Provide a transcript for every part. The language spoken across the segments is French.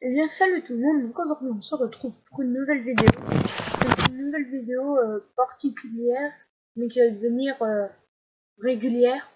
Eh bien, salut tout le monde, donc aujourd'hui on se retrouve pour une nouvelle vidéo. Donc, une nouvelle vidéo particulière, mais qui va devenir régulière,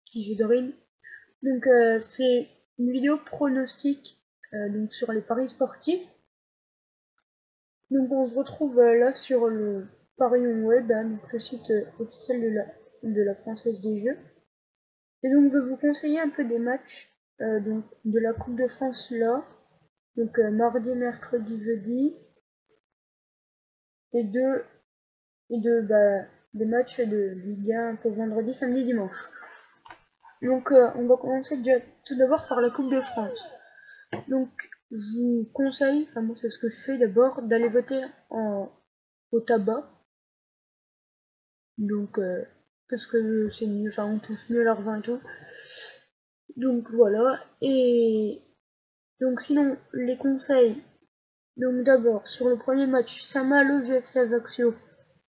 petit jeu de rime. Donc c'est une vidéo pronostic donc sur les paris sportifs. Donc on se retrouve là sur le Parion Web, hein, donc le site officiel de la Française des Jeux. Et donc je vais vous conseiller un peu des matchs donc, de la Coupe de France là. Donc mardi, mercredi, jeudi. Et des matchs de Ligue 1 pour vendredi, samedi, dimanche. Donc on va commencer tout d'abord par la Coupe de France. Donc je vous conseille, enfin moi c'est ce que je fais d'abord, d'aller voter au tabac. Donc parce que c'est mieux, enfin on touche mieux l'argent et tout. Donc voilà. Et donc sinon les conseils. Donc d'abord sur le premier match, Saint-Malo GFC Ajaccio.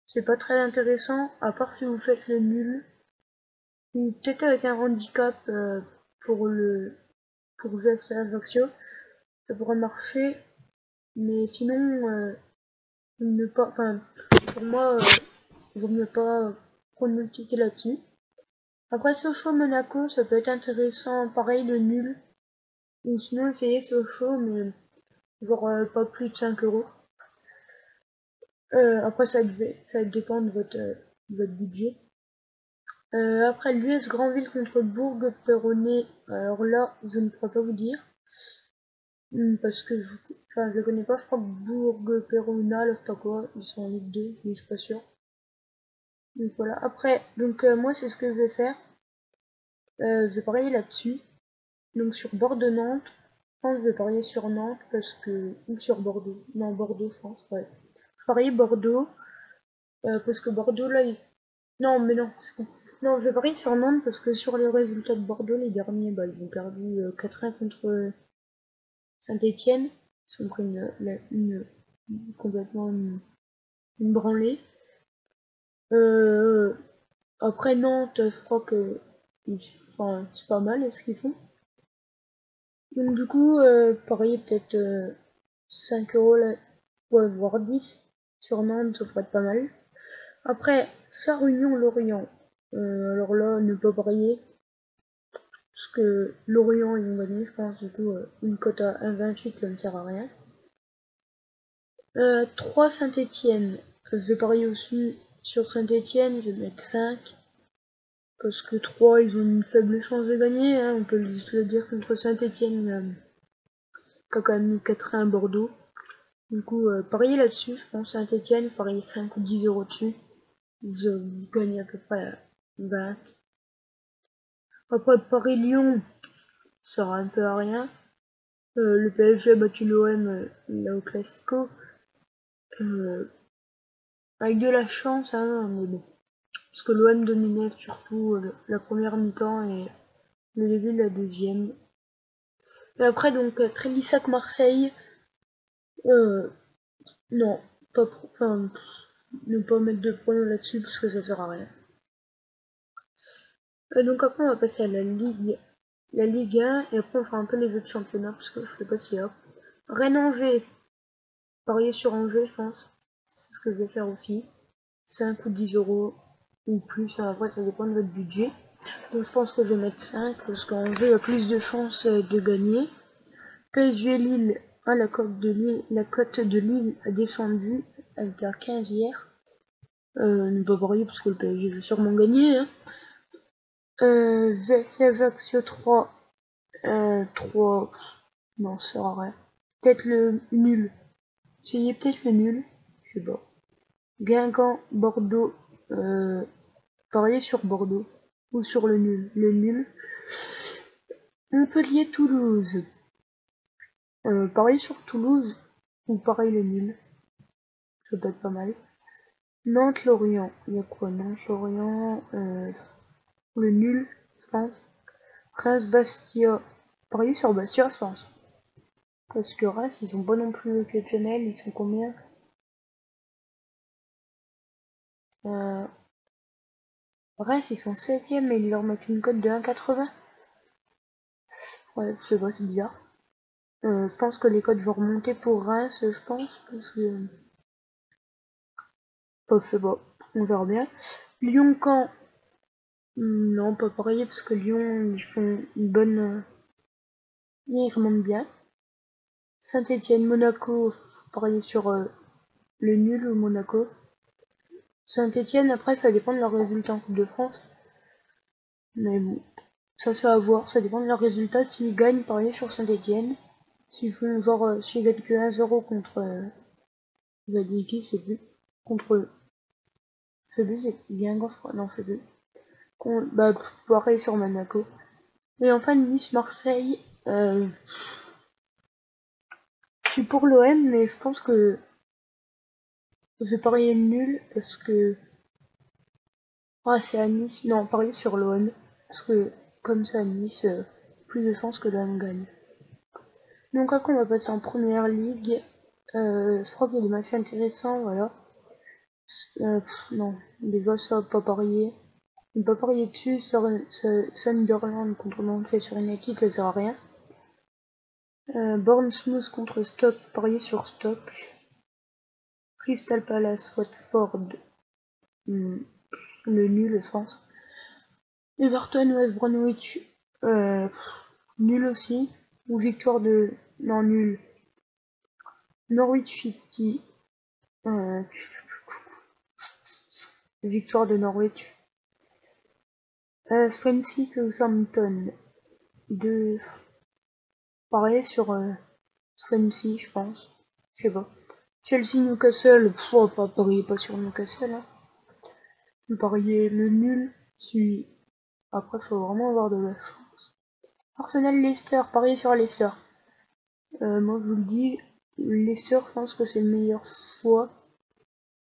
C'est pas très intéressant, à part si vous faites le nul. Ou peut-être avec un handicap pour GFC Ajaccio, ça pourrait marcher. Mais sinon, ne pas, enfin, pour moi, il vaut mieux pas pronostiquer là-dessus. Après Sochaux Monaco, ça peut être intéressant, pareil le nul. Ou sinon essayer Sochaux, mais genre pas plus de 5 €. Après ça dépend de votre budget. Après l'US Grandville contre Bourg-Perronnet, alors là, je ne pourrais pas vous dire. Parce que je le connais pas, je crois que Bourg-Perona, là, je sais pas quoi, ils sont en Ligue 2, mais je suis pas sûr. Donc voilà, après, donc moi c'est ce que je vais faire. Je vais parier là-dessus. Donc sur Bordeaux-Nantes, je pense que je vais parier sur Nantes parce que. Ou sur Bordeaux. Non, Bordeaux, je pense, ouais. Je parie Bordeaux, parce que Bordeaux là, non, mais non, non, je vais parier sur Nantes parce que sur les résultats de Bordeaux, les derniers, bah, ils ont perdu 4-1 contre Saint-Étienne. Ils ont pris complètement une branlée. Euh, Après Nantes, je crois que enfin, c'est pas mal ce qu'ils font. Donc du coup, parier peut-être 5 € là, ouais, voire 10 sur Nantes, ça pourrait être pas mal. Après, Sarre-Union-Lorient. Alors là, ne pas parier. Parce que Lorient, ils vont gagner, je pense. Du coup, une cote à 1,28, ça ne sert à rien. 3 Saint-Étienne. Je vais parier aussi sur Saint-Étienne, je vais mettre 5. Parce que 3, ils ont une faible chance de gagner, hein, on peut juste le dire contre Saint-Étienne, qui a quand même mis 4-1 à Bordeaux. Du coup, pariez là-dessus, je pense. Saint-Étienne, pariez 5 ou 10 € dessus. Vous gagnez à peu près 20. Après, Paris-Lyon, ça sert un peu à rien. Le PSG a battu l'OM là au Classico. Avec de la chance, hein, mais bon. Parce que l'OM dominait surtout la première mi-temps et le début de la deuxième. Et après, donc, Trélissac-Marseille. Non, enfin, ne pas mettre de pronos là-dessus parce que ça sert à rien. Donc après, on va passer à la Ligue 1 et après on fera un peu les autres championnats parce que je sais pas s'il y a. Rennes-Angers, parier sur Angers, je pense. C'est ce que je vais faire aussi. 5 ou 10 € ou plus, après ça dépend de votre budget. Donc je pense que je vais mettre 5 parce qu'Angers a plus de chances de gagner. PSG Lille, la cote de Lille a descendu, elle était à 15 hier. Ne pas parier parce que le PSG va sûrement gagner. Hein. Ajaccio 3, 3, non ça sert à rien. Peut-être le nul. Essayez peut-être le nul, je sais pas. Guingamp, Bordeaux, parier sur Bordeaux ou sur le nul. Le nul. Montpellier, Toulouse. Parier sur Toulouse ou pareil le nul. Ça peut être pas mal. Nantes-Lorient. Il y a quoi Nantes-Lorient, le nul, je pense. Reims-Bastia. Parier sur Bastia, je pense. Parce que Reims, ils sont pas non plus exceptionnels. Ils sont combien Reims, ils sont 7ème et ils leur mettent une cote de 1,80. Ouais, je sais pas, c'est bizarre. Je pense que les codes vont remonter pour Reims, je pense, parce que... Enfin, c'est bon, on verra bien. Lyon-Caen, non, pas pareil, parce que Lyon, ils font une bonne... ils remontent bien. Saint-Étienne-Monaco, pareil sur le nul au Monaco. Saint-Étienne, après, ça dépend de leur résultat en Coupe de France. Mais bon, ça c'est à voir, ça dépend de leur résultat. S'ils gagnent, pareil sur Saint-Étienne. S'ils font genre, s'ils gagnent que 1-0 contre... vous avez dit qui, c'est plus. Contre... c'est plus, c'est Guingamp, je crois. Non, c'est plus. Bah, pareil sur Monaco. Et enfin, Nice-Marseille. Je suis pour l'OM, mais je pense que c'est parier nul parce que... ah, c'est à Nice. Non, parier sur l'OM. Parce que, comme ça, à Nice, plus de chances que l'OM gagne. Donc après, on va passer en première ligue. Je crois qu'il y a des matchs intéressants, voilà. Non, déjà ça, pas parier. On peut pas parier dessus. Sunderland contre Manchester United, ça sert à rien. Bournemouth contre Stoke, parier sur Stoke. Crystal Palace, Watford, le nul, je pense. Everton, West Bromwich, nul aussi. Ou victoire de... non, nul. Norwich City, victoire de Norwich. Swansea, Southampton, de... pareil sur Swansea, je pense. Je sais pas. Chelsea, Newcastle, pas parier pas sur Newcastle. Hein. Parier le nul, si... après, faut vraiment avoir de la chance. Arsenal, Leicester, parier sur Leicester. Moi, je vous le dis, Leicester, je pense que c'est le meilleur choix.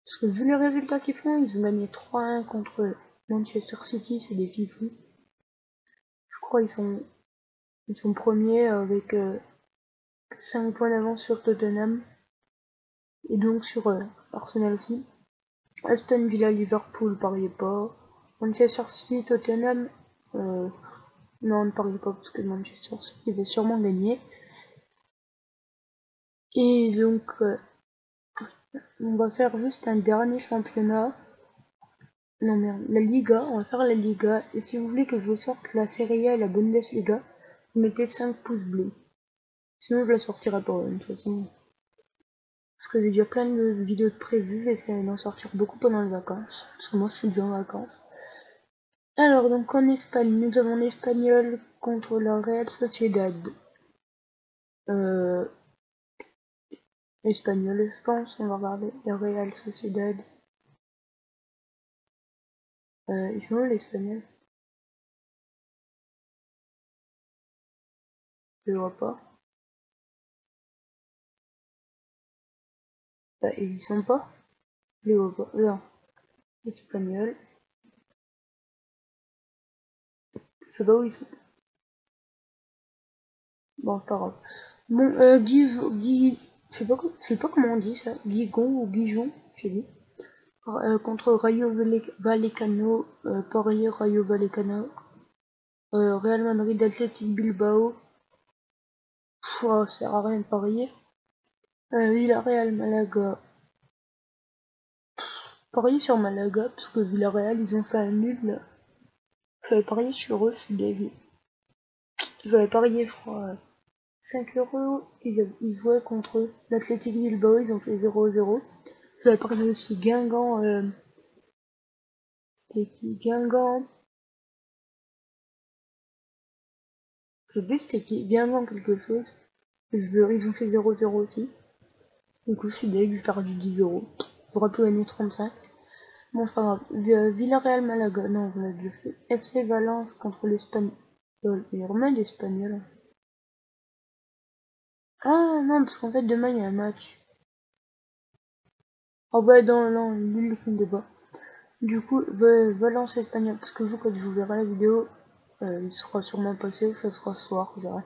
Parce que vu les résultats qu'ils font, ils ont gagné 3-1 contre Manchester City, c'est des fifous. Je crois ils sont premiers avec 5 points d'avance sur Tottenham. Et donc sur Arsenal aussi. Aston Villa, Liverpool, pariez pas. Manchester City, Tottenham, non, ne pariez pas parce que Manchester City va sûrement gagner. Et donc, on va faire juste un dernier championnat. Non merde, la Liga, on va faire la Liga. Et si vous voulez que je vous sorte la Serie A et la Bundesliga, vous mettez 5 pouces bleus. Sinon je la sortirai pas, de toute façon. Parce que j'ai déjà plein de vidéos de prévues, j'essaie d'en sortir beaucoup pendant les vacances. Parce que moi je suis déjà en vacances. Alors donc en Espagne, nous avons l'Espagnol contre la Real Sociedad. Espagnol, je pense, on va regarder la Real Sociedad. Ils sont où l'Espagnol? Je le vois pas. Bah, ils y sont pas. Je les vois pas. Non. Espagnol. Je sais pas où ils sont. Bon, c'est pas grave. Bon, je sais pas comment on dit ça. Guigon ou Guijon, je sais pas. Contre Rayo Vallecano, Paris, Rayo Vallecano. Real Madrid, Athletic Bilbao. Ça sert à rien de parier. Villarreal, Malaga. Parier sur Malaga, parce que Villarreal, ils ont fait un nul. Là. J'avais parié sur eux, je suis dégueu. J'avais parié, je crois, 5 €. Ils jouaient contre eux. L'Athletic Bilbao, ils ont fait 0-0. J'avais parié aussi Guingamp. C'était qui? Guingamp. Je sais plus c'était qui. Guingamp quelque chose. Ils ont fait 0-0 aussi. Du coup, je suis dégueu, j'ai perdu 10 €. J'aurais pu gagner 35. Bon, c'est pas grave. Villarreal Malaga. Non, on l'a déjà fait. FC Valence contre l'Espagnol. Il y a vraiment l'Espagnol. Ah non, parce qu'en fait, demain, il y a un match. Oh bah non, nul le film de bas. Du coup, Valence Espagnol. Parce que vous, quand je vous verrai la vidéo, il sera sûrement passé ou ça sera ce soir, je dirais.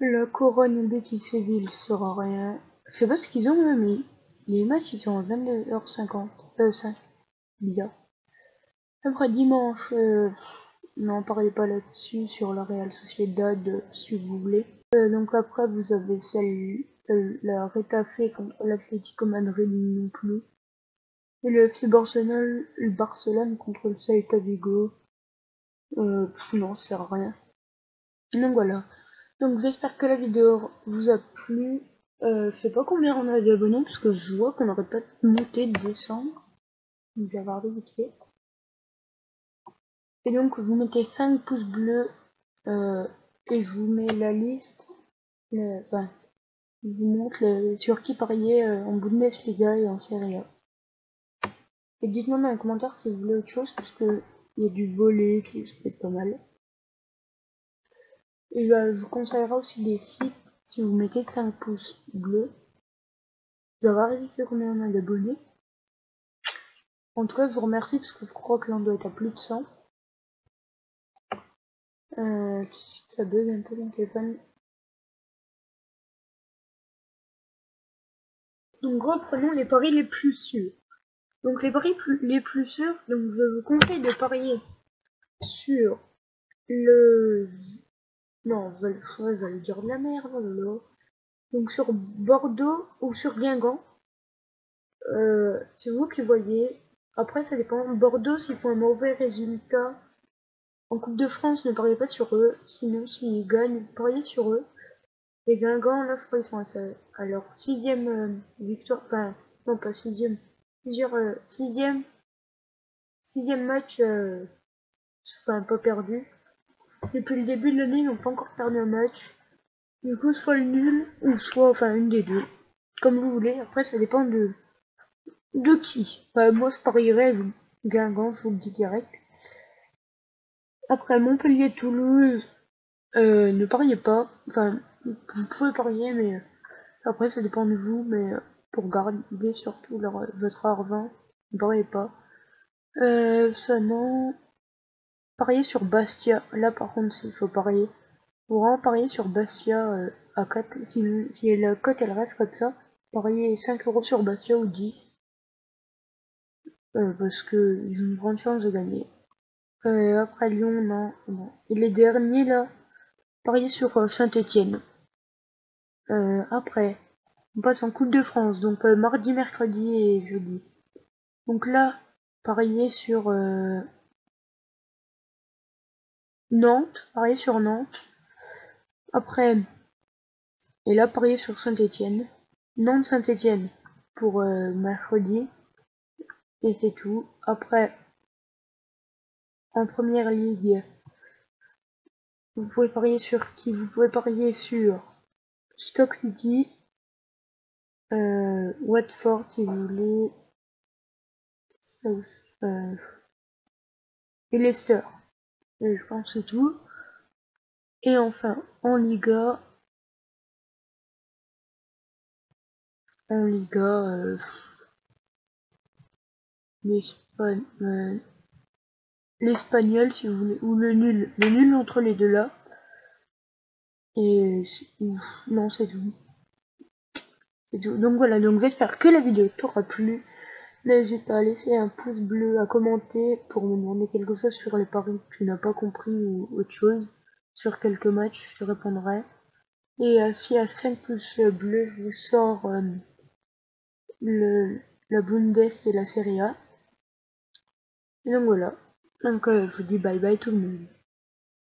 La Corogne Betis Séville sera rien. Je sais pas ce qu'ils ont, mais les matchs, ils sont à 22h50. 5. Bizarre. Après dimanche, non, parlez pas là-dessus, sur la Real Sociedad, si vous voulez. Donc après vous avez celle la Retafe contre l'Atlético Madrid non plus. Et le FC Barcelone contre le Celta Vigo. Non, ça sert à rien. Donc voilà. Donc j'espère que la vidéo vous a plu. Je sais pas combien on a d'abonnés parce que je vois qu'on n'aurait pas monté de descendre. Donc j'ai regardé vite fait. Et donc vous mettez 5 pouces bleus et je vous mets la liste. Enfin, je vous montre sur qui parier en Bundesliga et en Serie A. Et dites-moi dans les commentaires si vous voulez autre chose parce que il y a du volley qui se fait pas mal. Et je vous conseillerais aussi des sites si vous mettez 5 pouces bleus. Vous avez vérifié combien on a d'abonnés. En tout cas, je vous remercie parce que je crois que l'on doit être à plus de 100. Ça bug un peu mon téléphone. Donc reprenons les paris les plus sûrs. Donc les paris les plus sûrs, donc je vous conseille de parier sur le... Non, je vais dire de la merde, là. Donc sur Bordeaux ou sur Guingamp. C'est vous qui voyez. Après, ça dépend. Bordeaux, s'ils font un mauvais résultat en Coupe de France, ne pariez pas sur eux. Sinon, s'ils gagnent, pariez sur eux. Les Guingamp, là, je crois qu'ils sont à leur 6ème victoire. Enfin, non, pas 6ème. 6ème match, enfin, pas perdu. Depuis le début de l'année, ils n'ont pas encore perdu un match. Du coup, soit le nul, ou soit, enfin, une des deux. Comme vous voulez. Après, ça dépend de qui. Moi, je parierais Guingamp, je vous le dis direct. Après, Montpellier-Toulouse, ne pariez pas. Enfin, vous pouvez parier, mais après, ça dépend de vous. Mais pour garder surtout votre argent, ne pariez pas. Ça non. Parier sur Bastia. Là, par contre, il faut parier. Faut vraiment parier sur Bastia à 4. Si la cote elle reste comme ça, pariez 5 € sur Bastia ou 10. Parce que ils ont une grande chance de gagner. Après Lyon, non. Et les derniers là, parier sur Saint-Etienne. Après, on passe en Coupe de France, donc mardi, mercredi et jeudi. Donc là, parier sur Nantes, parier sur Nantes. Après, et là, parier sur Saint-Etienne. Nantes-Saint-Etienne pour mercredi. Et c'est tout. Après, en première ligue, vous pouvez parier sur qui? Vous pouvez parier sur Stoke City, Watford si vous voulez, South, et Leicester. Et je pense que c'est tout. Et enfin, en Liga, l'Espagnol si vous voulez, ou le nul entre les deux là. Et non, c'est tout. C'est tout. Donc voilà, donc j'espère que la vidéo t'aura plu. N'hésite pas à laisser un pouce bleu, à commenter pour me demander quelque chose sur les paris que tu n'as pas compris ou autre chose. Sur quelques matchs, je te répondrai. Et si à 5 pouces bleus, je vous sors la Bundes et la Serie A. Et donc voilà. Donc je vous dis bye bye tout le monde.